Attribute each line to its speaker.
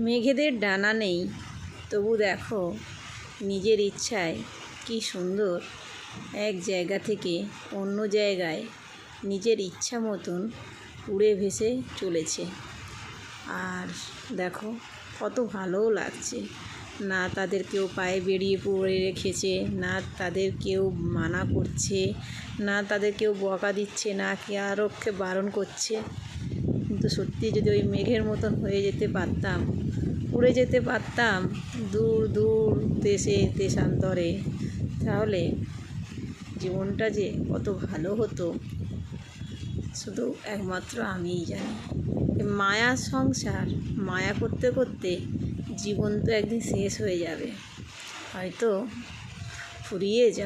Speaker 1: মেঘেদের ডানা নেই, তবু দেখো নিজের ইচ্ছায় কি সুন্দর এক জায়গা থেকে অন্য জায়গায় নিজের ইচ্ছা মতন উড়ে ভেসে চলেছে। আর দেখো কত ভালোও লাগছে। না তাদের কেউ পায়ে বেরিয়ে পড়ে রেখেছে, না তাদের কেউ মানা করছে, না তাদের কেউ বকা দিচ্ছে, না কারোকে বারণ করছে। কিন্তু সত্যি যদি ওই মেঘের মতন হয়ে যেতে পারতাম, উড়ে যেতে পারতাম দূর দূর দেশে দেশান্তরে, তাহলে জীবনটা যে কত ভালো হতো শুধু একমাত্র আমিই জানি। মায়ার সংসার, মায়া করতে করতে জীবন তো একদিন শেষ হয়ে যাবে, হয়তো ফুরিয়ে যাব।